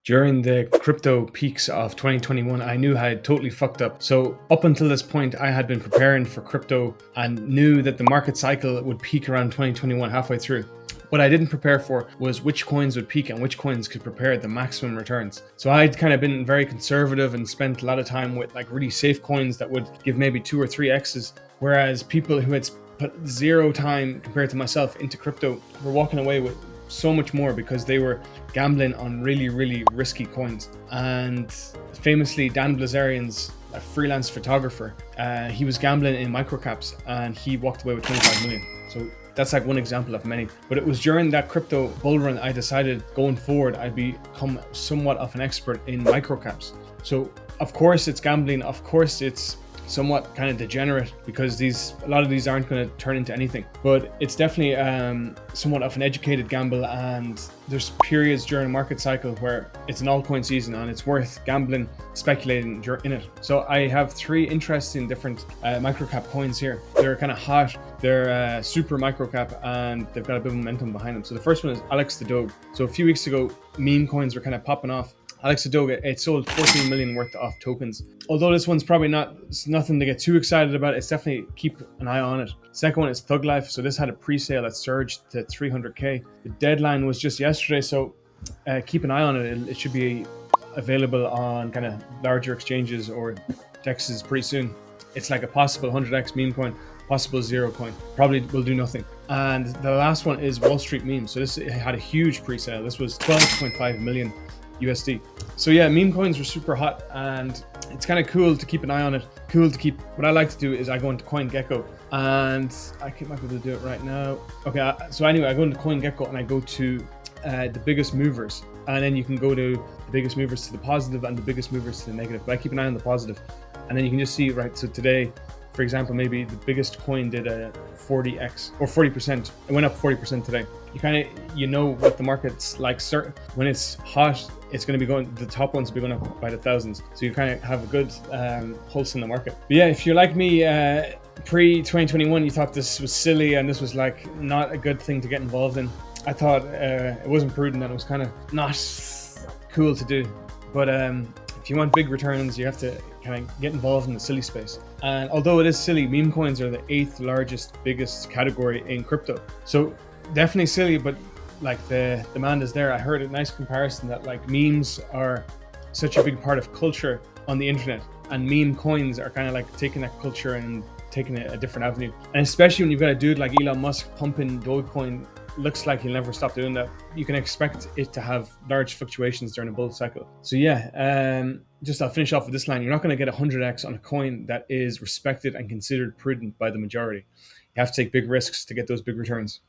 During the crypto peaks of 2021, I knew I had totally fucked up. So up until this point, I had been preparing for crypto and knew that the market cycle would peak around 2021 halfway through. What I didn't prepare for was which coins would peak and which coins could prepare the maximum returns. So I'd kind of been very conservative and spent a lot of time with like really safe coins that would give maybe 2 or 3 X's, whereas people who had put zero time compared to myself into crypto were walking away with so much more because they were gambling on really risky coins. And famously, Dan Blazarian's a freelance photographer, he was gambling in microcaps and he walked away with 25 million. So that's like one example of many. But it was during that crypto bull run I decided going forward I'd become somewhat of an expert in microcaps. So of course it's gambling, of course it's somewhat kind of degenerate because a lot of these aren't going to turn into anything, but it's definitely somewhat of an educated gamble, and there's periods during a market cycle where it's an altcoin season and it's worth gambling, speculating in it. So I have 3 interesting different microcap coins here. They're kind of hot, they're super microcap, and they've got a bit of momentum behind them. So the first one is Alex the Dog. So a few weeks ago, meme coins were kind of popping off. Alex the Dog, it sold 14 million worth of tokens. Although this one's probably nothing to get too excited about, it's definitely keep an eye on it. Second one is Thug Life. So this had a pre-sale that surged to 300k. The deadline was just yesterday, so keep an eye on it. It should be available on kind of larger exchanges or dexes pretty soon. It's like a possible 100x meme coin, possible zero coin. Probably will do nothing. And the last one is Wall Street Meme. So this had a huge pre-sale. This was 12.5 million USD. So yeah, meme coins were super hot, and it's kind of cool to keep an eye on it. What I like to do is I go into CoinGecko, and I might be able to do it right now. Okay, so anyway, I go into CoinGecko and I go to the biggest movers, and then you can go to the biggest movers to the positive and the biggest movers to the negative. But I keep an eye on the positive, and then you can just see, right, so today, for example, maybe the biggest coin did a 40x or 40%. It went up 40% today. You know what the market's like. When it's hot, it's going to be going. The top ones will be going up by the thousands. So you kind of have a good pulse in the market. But yeah, if you're like me, pre-2021, you thought this was silly and this was like not a good thing to get involved in. I thought it wasn't prudent and it was kind of not cool to do. But if you want big returns, you have to kind of get involved in the silly space. And although it is silly, meme coins are the 8th largest, biggest category in crypto. So definitely silly, but like the demand is there. I heard a nice comparison that like memes are such a big part of culture on the internet, and meme coins are kind of like taking that culture and taking it a different avenue. And especially when you've got a dude like Elon Musk pumping Dogecoin, looks like he'll never stop doing that. You can expect it to have large fluctuations during a bull cycle. So yeah, I'll finish off with this line. You're not going to get 100x on a coin that is respected and considered prudent by the majority. You have to take big risks to get those big returns.